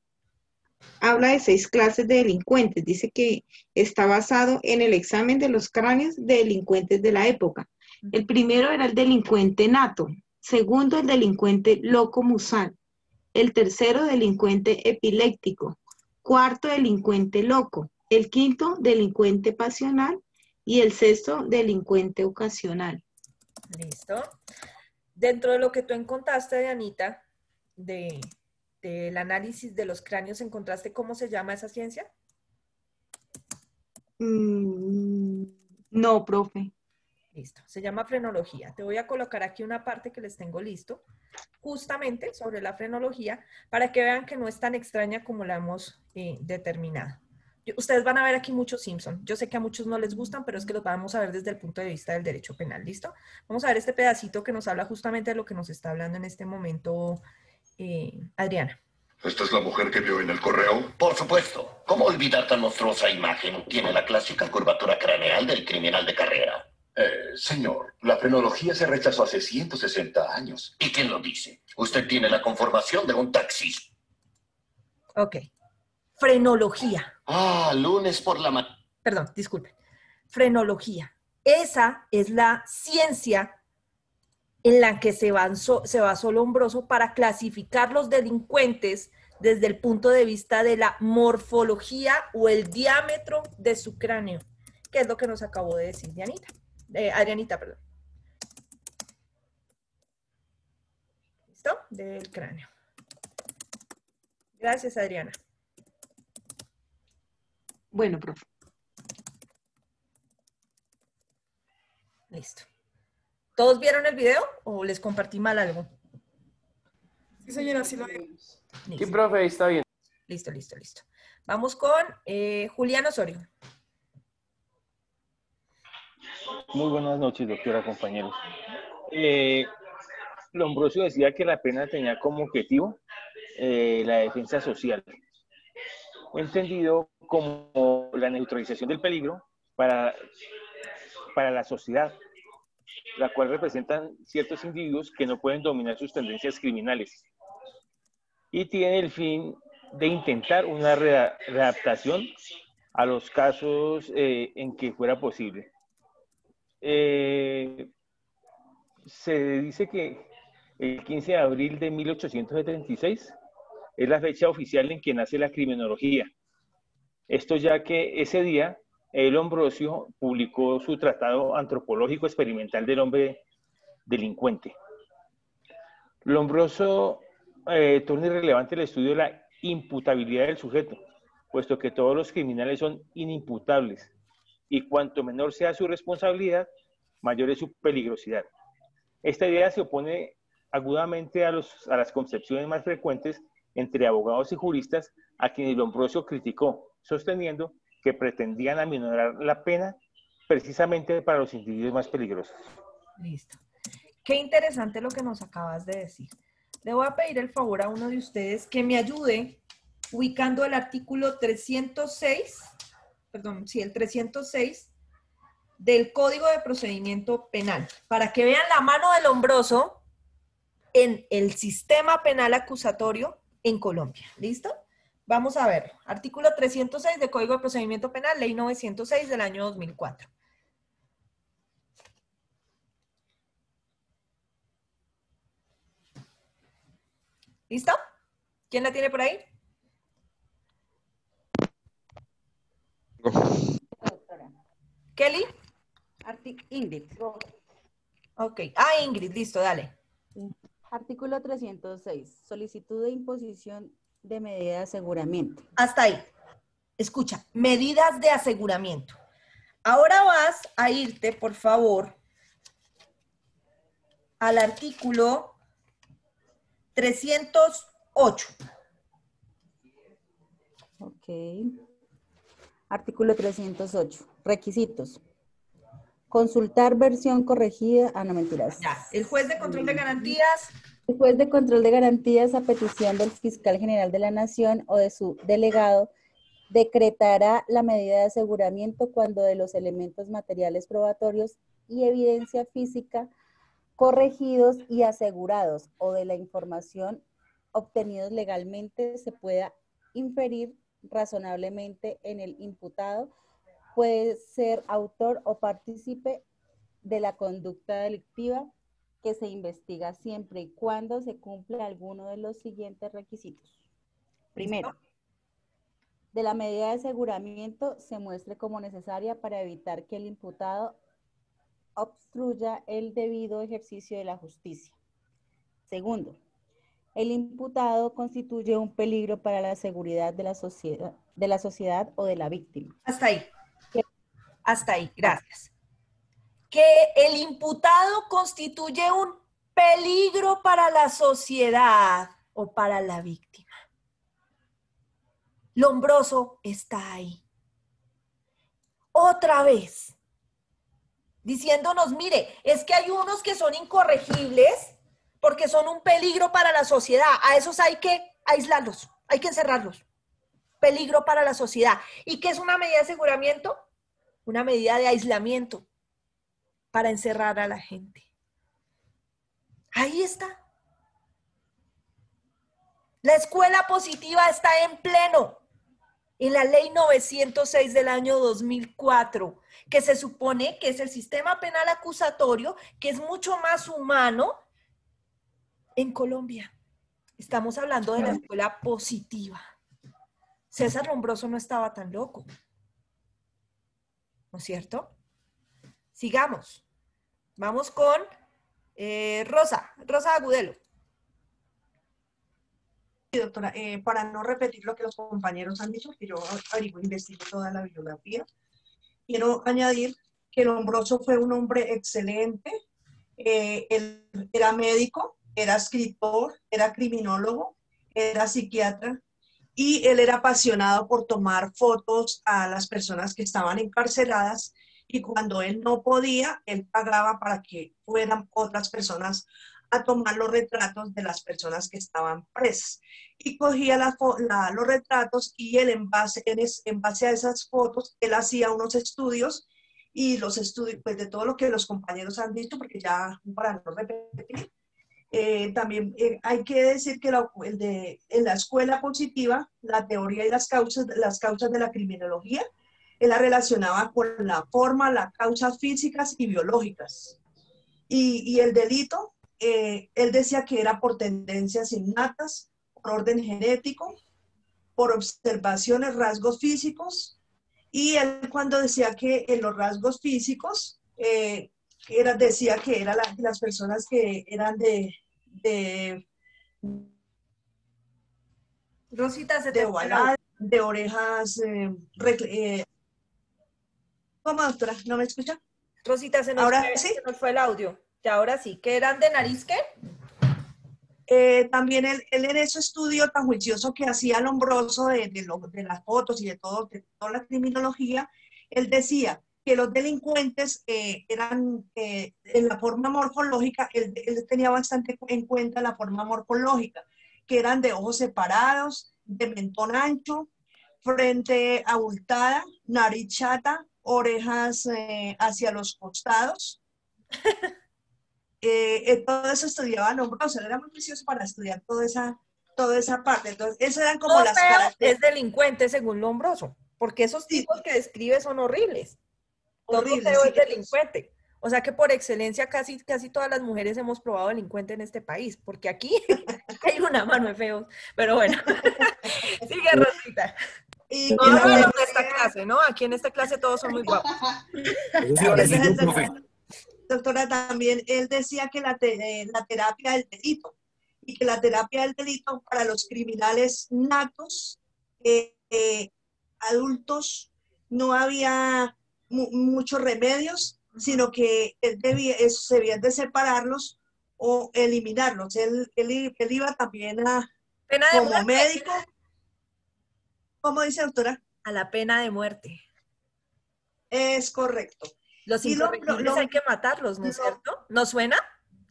habla de 6 clases de delincuentes. Dice que está basado en el examen de los cráneos de delincuentes de la época. El primero era el delincuente nato. Segundo, el delincuente loco-musal. El tercero, delincuente epiléptico. Cuarto, delincuente loco. El quinto, delincuente pasional. Y el sexto, delincuente ocasional. Listo. Dentro de lo que tú encontraste, Dianita, del análisis de los cráneos, ¿encontraste cómo se llama esa ciencia? No, profe. Listo. Se llama frenología. Te voy a colocar aquí una parte que les tengo listo, justamente sobre la frenología, para que vean que no es tan extraña como la hemos determinado. Ustedes van a ver aquí muchos Simpson. Yo sé que a muchos no les gustan, pero es que los vamos a ver desde el punto de vista del derecho penal. ¿Listo? Vamos a ver este pedacito que nos habla justamente de lo que nos está hablando en este momento Adriana. ¿Esta es la mujer que vio en el correo? Por supuesto. ¿Cómo olvidar tan monstruosa imagen? Tiene la clásica curvatura craneal del criminal de carrera. Señor, la frenología se rechazó hace 160 años. ¿Y quién lo dice? Usted tiene la conformación de un taxista. Ok. Frenología. Ah, lunes por la mañana. Perdón, disculpen. Frenología. Esa es la ciencia en la que se basó Lombroso para clasificar los delincuentes desde el punto de vista de la morfología o el diámetro de su cráneo, que es lo que nos acabó de decir Adrianita, perdón. ¿Listo? Del cráneo. Gracias, Adriana. Bueno, profe. Listo. ¿Todos vieron el video o les compartí mal algo? Sí, señora, sí lo vimos. Listo. Sí, profe, está bien. Listo. Vamos con Julián Osorio. Muy buenas noches, doctora, compañeros. Lombroso decía que la pena tenía como objetivo la defensa social. He entendido como la neutralización del peligro para la sociedad, la cual representan ciertos individuos que no pueden dominar sus tendencias criminales y tiene el fin de intentar una readaptación a los casos en que fuera posible. Se dice que el 15 de abril de 1876 es la fecha oficial en que nace la criminología. Esto ya que ese día Lombroso publicó su tratado antropológico experimental del hombre delincuente. Lombroso torna irrelevante el estudio de la imputabilidad del sujeto, puesto que todos los criminales son inimputables y cuanto menor sea su responsabilidad, mayor es su peligrosidad. Esta idea se opone agudamente a las concepciones más frecuentes entre abogados y juristas a quienes Lombroso criticó, sosteniendo que pretendían aminorar la pena precisamente para los individuos más peligrosos. Listo. Qué interesante lo que nos acabas de decir. Le voy a pedir el favor a uno de ustedes que me ayude ubicando el artículo 306, el 306 del Código de Procedimiento Penal, para que vean la mano de Lombroso en el sistema penal acusatorio en Colombia. ¿Listo? Vamos a ver. Artículo 306 del Código de Procedimiento Penal, Ley 906 del año 2004. ¿Listo? ¿Quién la tiene por ahí? ¿Kelly? Ingrid. Ok. Ingrid, listo, dale. Artículo 306. Solicitud de imposición de medida de aseguramiento. Hasta ahí. Escucha, medidas de aseguramiento. Ahora vas a irte, por favor, al artículo 308. Ok. Artículo 308. Requisitos. Consultar versión corregida. No, mentiras. Ya. El juez de control de garantías. El juez de control de garantías, a petición del fiscal general de la Nación o de su delegado, decretará la medida de aseguramiento cuando de los elementos materiales probatorios y evidencia física corregidos y asegurados o de la información obtenidos legalmente se pueda inferir razonablemente en el imputado puede ser autor o partícipe de la conducta delictiva que se investiga siempre y cuando se cumple alguno de los siguientes requisitos. Primero, de la medida de aseguramiento se muestre como necesaria para evitar que el imputado obstruya el debido ejercicio de la justicia. Segundo, el imputado constituye un peligro para la seguridad de la sociedad o de la víctima. Hasta ahí, gracias. Que el imputado constituye un peligro para la sociedad o para la víctima. Lombroso está ahí. Otra vez, diciéndonos, mire, es que hay unos que son incorregibles porque son un peligro para la sociedad. A esos hay que aislarlos, hay que encerrarlos. Peligro para la sociedad. ¿Y qué es una medida de aseguramiento? Una medida de aislamiento para encerrar a la gente. Ahí está. La escuela positiva está en pleno en la ley 906 del año 2004, que se supone que es el sistema penal acusatorio, que es mucho más humano en Colombia. Estamos hablando de la escuela positiva. César Lombroso no estaba tan loco, ¿no es cierto? Sigamos. Vamos con Rosa Agudelo. Sí, doctora, para no repetir lo que los compañeros han dicho, que yo investigué toda la bibliografía, quiero añadir que Lombroso fue un hombre excelente. Él era médico, era escritor, era criminólogo, era psiquiatra, y él era apasionado por tomar fotos a las personas que estaban encarceladas, y cuando él no podía, él pagaba para que fueran otras personas a tomar los retratos de las personas que estaban presas. Y cogía los retratos, y él en base a esas fotos, él hacía unos estudios, y los estudios, pues de todo lo que los compañeros han dicho, porque ya para no repetir, también hay que decir que en la escuela positiva, la teoría y las causas de la criminología, él la relacionaba con la forma, las causas físicas y biológicas. Y el delito, él decía que era por tendencias innatas, por orden genético, por observaciones, rasgos físicos, y él cuando decía que en los rasgos físicos, decía que eran las personas que eran Rosita, de ovalada, de orejas, ¿cómo, doctora? ¿No me escucha? Rosita, se nos fue el audio. Y ahora sí, ¿qué eran de nariz qué? También él en ese estudio tan juicioso que hacía Lombroso de las fotos y de toda la criminología, él decía que los delincuentes eran, en la forma morfológica, él tenía bastante en cuenta la forma morfológica, que eran de ojos separados, de mentón ancho, frente abultada, nariz chata, orejas hacia los costados. Todo eso estudiaba Lombroso, era muy precioso para estudiar toda esa parte. Entonces, esas eran como las características. Es delincuente según Lombroso, porque esos tipos que describe son horribles. Horribles. Todo feo es delincuente. O sea que por excelencia casi todas las mujeres hemos probado delincuente en este país, porque aquí hay una mano de feos. Pero bueno, sigue Rosita. Y no hablamos de esta clase, ¿no? Aquí en esta clase todos son muy guapos. Doctora, también él decía que la terapia del delito, y que la terapia del delito para los criminales natos, adultos, no había muchos remedios, sino que se debían de separarlos o eliminarlos. Él iba también como médico. ¿Cómo dice, doctora? A la pena de muerte. Es correcto. Los incorregibles hay que matarlos, ¿no es cierto? ¿No suena?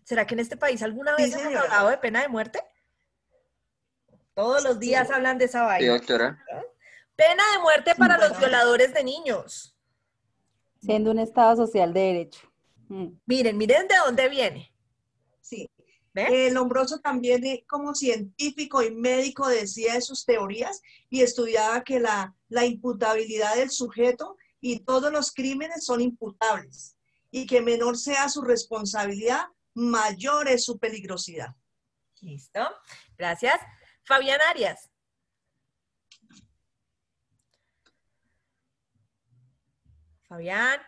¿Será que en este país alguna vez hemos hablado de pena de muerte? Todos los días hablan de esa vaina. Sí, doctora. Pena de muerte para los violadores de niños. Siendo un Estado social de derecho. Miren de dónde viene. Sí. Lombroso también como científico y médico decía de sus teorías y estudiaba que la imputabilidad del sujeto y todos los crímenes son imputables y que menor sea su responsabilidad, mayor es su peligrosidad. Listo. Gracias. Fabián Arias. Fabián.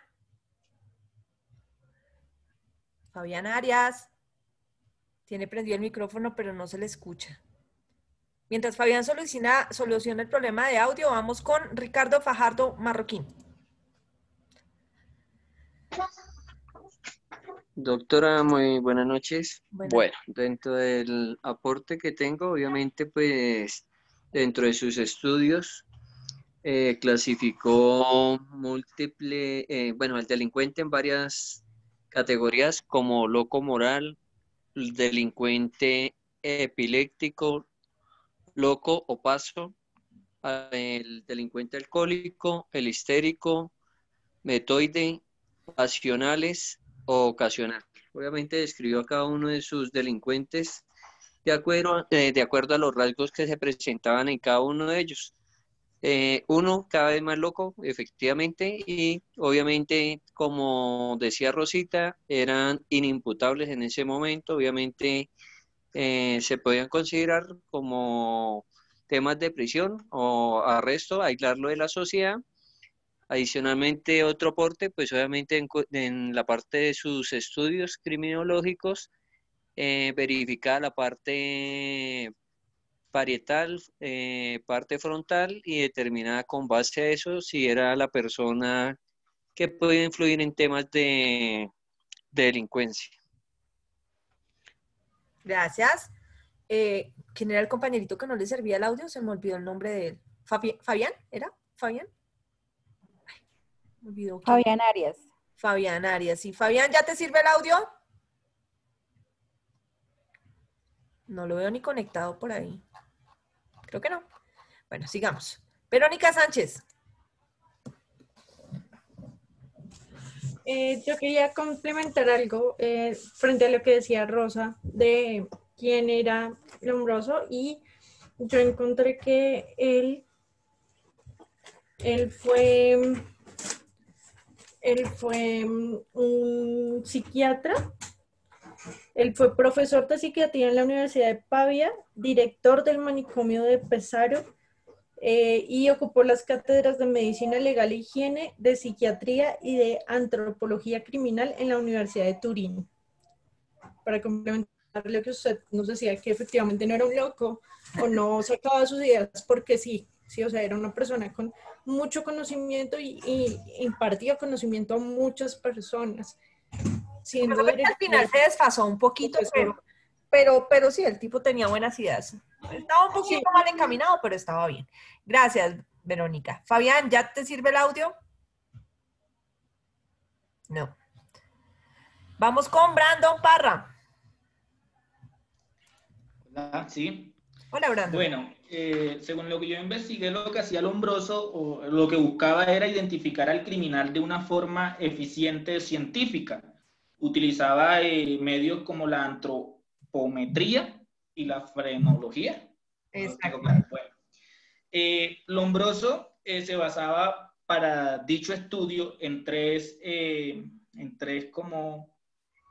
Fabián Arias. Tiene prendido el micrófono, pero no se le escucha. Mientras Fabián soluciona el problema de audio, vamos con Ricardo Fajardo Marroquín. Doctora, muy buenas noches. Buenas. Bueno, dentro del aporte que tengo, obviamente, pues, dentro de sus estudios, clasificó el delincuente en varias categorías como loco moral, delincuente epiléptico, loco o paso, el delincuente alcohólico, el histérico, metoide, pasionales o ocasional. Obviamente describió a cada uno de sus delincuentes de acuerdo a los rasgos que se presentaban en cada uno de ellos. Uno cada vez más loco, efectivamente, y obviamente, como decía Rosita, eran inimputables en ese momento. Obviamente se podían considerar como temas de prisión o arresto, aislarlo de la sociedad. Adicionalmente, otro aporte, pues obviamente en la parte de sus estudios criminológicos, verificada la parte parietal, parte frontal, y determinada con base a eso si era la persona que podía influir en temas de delincuencia. Gracias. ¿Quién era el compañerito que no le servía el audio? Se me olvidó el nombre de él. ¿Fabián? ¿Era? ¿Fabián? Ay, me olvidó. Fabián Arias. Fabián Arias. ¿Y Fabián, ya te sirve el audio? No lo veo ni conectado por ahí. Creo que no. Bueno, sigamos. Verónica Sánchez. Yo quería complementar algo frente a lo que decía Rosa de quién era Lombroso, y yo encontré que él fue un psiquiatra. Él fue profesor de psiquiatría en la Universidad de Pavia, director del manicomio de Pesaro, y ocupó las cátedras de Medicina Legal e Higiene, de Psiquiatría y de Antropología Criminal en la Universidad de Turín. Para complementar lo que usted nos decía, que efectivamente no era un loco o no sacaba sus ideas porque sí, o sea, era una persona con mucho conocimiento y impartía conocimiento a muchas personas. Siendo al final se desfasó un poquito, pero sí, el tipo tenía buenas ideas. Estaba un poquito mal encaminado, pero estaba bien. Gracias, Verónica. Fabián, ¿ya te sirve el audio? No. Vamos con Brandon Parra. Hola, sí. Hola, Brandon. Bueno, según lo que yo investigué, lo que hacía Lombroso, o lo que buscaba era identificar al criminal de una forma eficiente científica. Utilizaba medios como la antropometría y la frenología. Exacto. Bueno, Lombroso se basaba para dicho estudio en tres como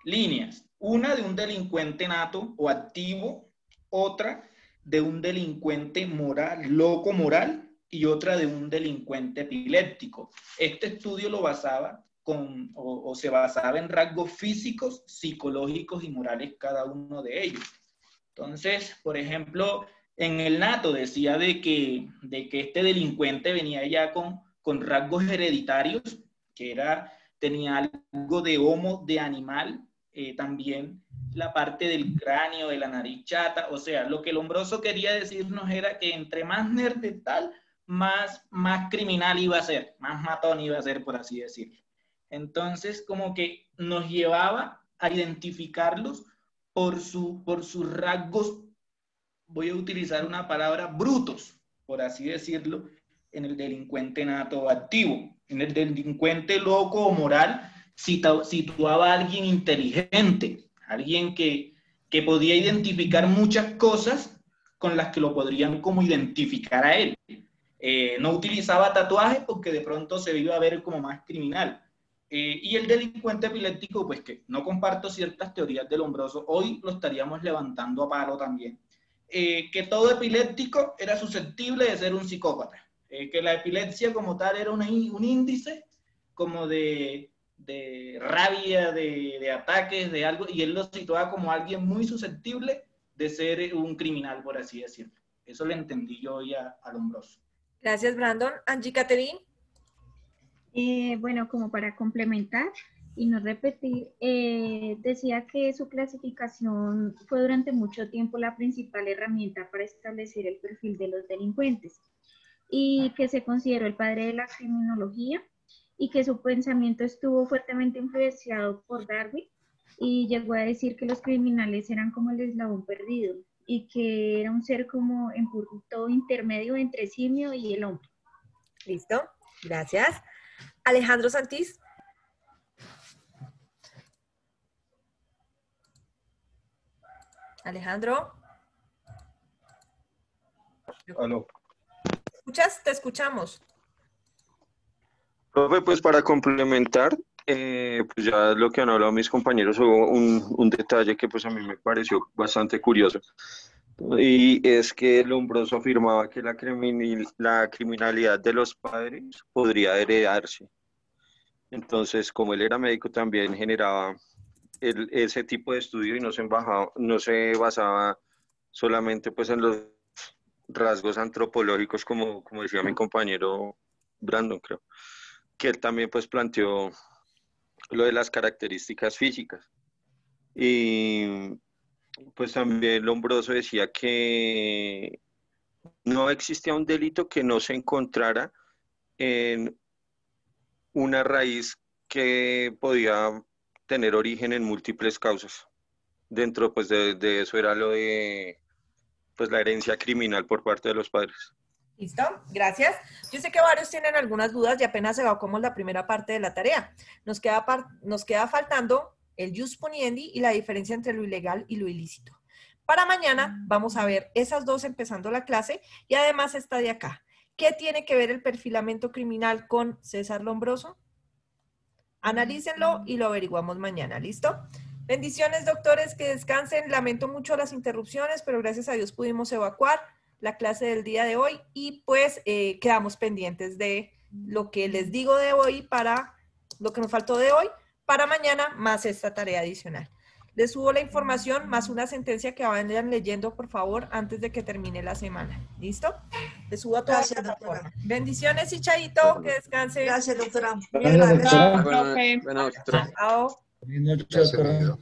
líneas. Una de un delincuente nato o activo, otra de un delincuente moral, loco moral, y otra de un delincuente epiléptico. Este estudio lo basaba se basaba en rasgos físicos, psicológicos y morales cada uno de ellos. Entonces, por ejemplo, en el nato decía de que este delincuente venía ya con rasgos hereditarios, que tenía algo de homo, de animal, también la parte del cráneo, de la nariz chata. O sea, lo que Lombroso quería decirnos era que entre más neandertal, más criminal iba a ser, más matón iba a ser, por así decirlo. Entonces, como que nos llevaba a identificarlos por sus rasgos, voy a utilizar una palabra, brutos, por así decirlo, en el delincuente nato activo. En el delincuente loco o moral situaba a alguien inteligente, alguien que podía identificar muchas cosas con las que lo podrían como identificar a él. No utilizaba tatuajes porque de pronto se iba a ver como más criminal. Y el delincuente epiléptico, pues que no comparto ciertas teorías del Lombroso, hoy lo estaríamos levantando a palo también. Que todo epiléptico era susceptible de ser un psicópata, que la epilepsia como tal era un índice como de rabia, de ataques, de algo, y él lo situaba como alguien muy susceptible de ser un criminal, por así decirlo. Eso le entendí yo hoy a Lombroso. Gracias, Brandon. Angie Catherine. Bueno, como para complementar y no repetir, decía que su clasificación fue durante mucho tiempo la principal herramienta para establecer el perfil de los delincuentes y que se consideró el padre de la criminología y que su pensamiento estuvo fuertemente influenciado por Darwin y llegó a decir que los criminales eran como el eslabón perdido y que era un ser como en punto intermedio entre simio y el hombre. Listo, gracias. Alejandro Santís. Alejandro. Aló. ¿Escuchas? Te escuchamos. Profe, pues para complementar, pues ya lo que han hablado mis compañeros, hubo un detalle que pues a mí me pareció bastante curioso. Y es que Lombroso afirmaba que la criminalidad de los padres podría heredarse. Entonces, como él era médico, también generaba ese tipo de estudio y no se basaba solamente pues en los rasgos antropológicos, como decía mi compañero Brandon, creo, que él también pues planteó lo de las características físicas. Y pues también Lombroso decía que no existía un delito que no se encontrara en una raíz que podía tener origen en múltiples causas. Dentro pues de eso era lo de pues la herencia criminal por parte de los padres. Listo, gracias. Yo sé que varios tienen algunas dudas y apenas evacuamos la primera parte de la tarea. Nos queda faltando el jus poniendi y la diferencia entre lo ilegal y lo ilícito. Para mañana vamos a ver esas dos empezando la clase y además esta de acá. ¿Qué tiene que ver el perfilamiento criminal con César Lombroso? Analícenlo y lo averiguamos mañana, ¿listo? Bendiciones, doctores, que descansen. Lamento mucho las interrupciones, pero gracias a Dios pudimos evacuar la clase del día de hoy y pues quedamos pendientes de lo que les digo de hoy para lo que nos faltó de hoy, para mañana más esta tarea adicional. Les subo la información más una sentencia que vayan leyendo, por favor, antes de que termine la semana. ¿Listo? Les subo a toda la plataforma. Bendiciones y chaito, que descansen. Gracias, doctora. Gracias, doctora. Bueno, doctora. Chao. Buenas noches, doctora.